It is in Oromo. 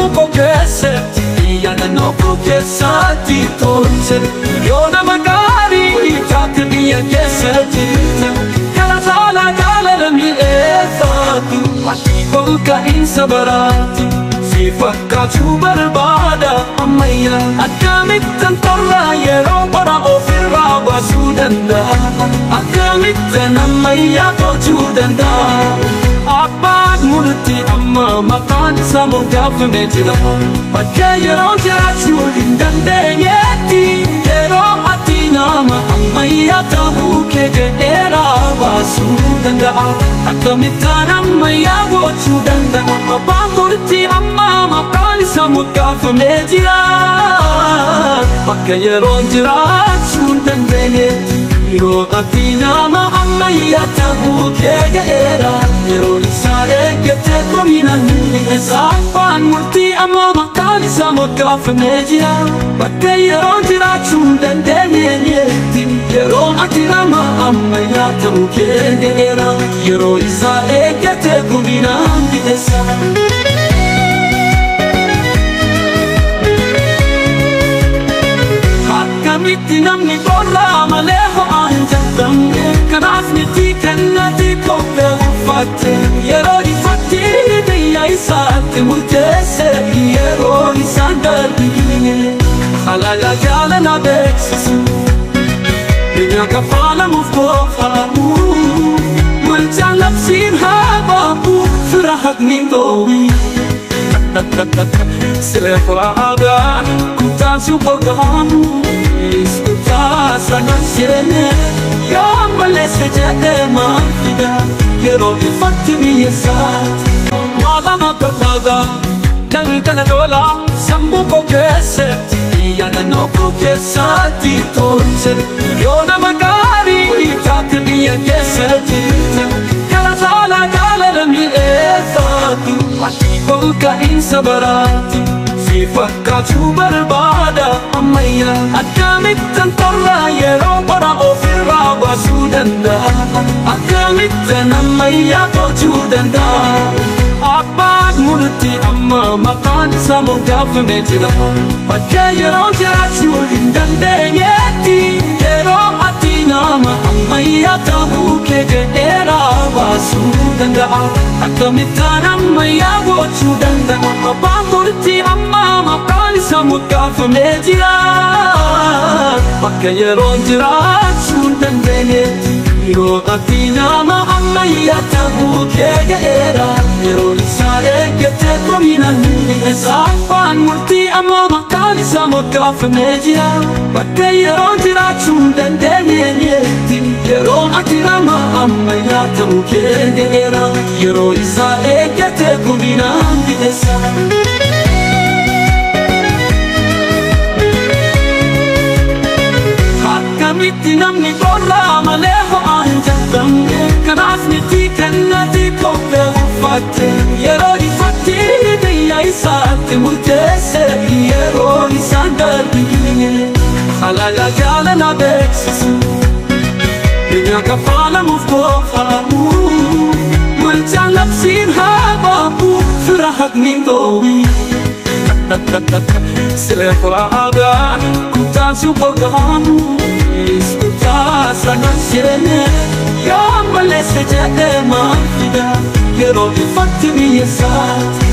sambuco keessatti yaadannoo koo keessatti tolche yoona magaarii taate biyya keessatti kala saala jaalala mi'eeffatu ati olka'iinsa baraati si fakkaachuu barbaada ammayyaa akkamittan torra yeroo bara ofirraa baasuu danda'a akkamittan ammayyaa gochuu danda'a abbaan murtii amma maqaan isaa moggaafamee jira bakka yeroo jiraachuu hin dandeenyetti yeroo ati nama ammayyaa ta'uu kee jedheeraa baasuu danda'a akkamittaan ammayyaa gochuu danda'a abbaan murtii amma maqaan isaa moggaafamee jira bakka yeroo jiraachuu hin dandeenyetti yeroo ati nama ammayyaa ta'uu kee jedheeraa yeroo isaa eeggate kominaan isa abbaan murtii amma maqaan isaa moggaafamee jira bakka yeroo jiraachuu hin dandeenyetti yeroo ati nama ammayyaa ta'uu kee jedheeraa yeroo isaa eeggate kominaan isa akkamitti namni qorraa malee ho'aa hin jalqabne kanaaf miti kennati kophee uffatte yeroo ifatti biyya isaatti murteesse yeroo isaan darbine halala jaalala beeksisu biyya kafaalamuuf qofaamu wal jaalabsiin haa baabu fira haqni doomi Selefaga kutansu bogamu iskuta sanasene ya malese jade mafida yero ifatti miyesat malama kafaga dangana dola sambuco keessatti yaadannoo koo keessatti tolche yoona magaarii taate biyya keessatti kala saala jaalala mi'eeffatu ati olka'iinsa baraati si fakkaachuu barbaada ammayyaa akkamittan torra yeroo bara ofirraa baasuu danda'a akkamittan ammayyaa gochuu danda'a abbaan murtii amma maqaan isaa moggaafamee jira bakka yeroo jiraachuu hin dandeenyetti yeroo ati nama ammayyaa ta'uu kee jedheeraa baasuu danda'a akkamittaan ammayyaa gochuu danda'a abbaan murtii amma maqaan isaa moggaafamee jira bakka yeroo jiraachuu hin dandeenyetti yeroo ati nama ammayyaa ta'uu kee jedheeraa yeroo isaa eeggate kominaan isa abbaan murtii amma maqaan isaa moggaafamee jira bakka yeroo jiraachuu hin dandeenyetti yeroo ati nama ammayyaa ta'uu kee jedheeraa yeroo isaa eeggate kominaan isa akkamitti namni qorraa malee ho'aa hin jalqabne kanaaf miti kennati kophee uffatte yeroo ifatti biyya isaatti murteesse yeroo isaan darbine halala jaalala beeksisu biyya kafaalamuuf qofaamu wal jaalabsiin haa baabu fira haqni doomi Selefaga kutansu bogamu iskuta sanasene ya malese jade mafida yeroo ifatti biyya isaatti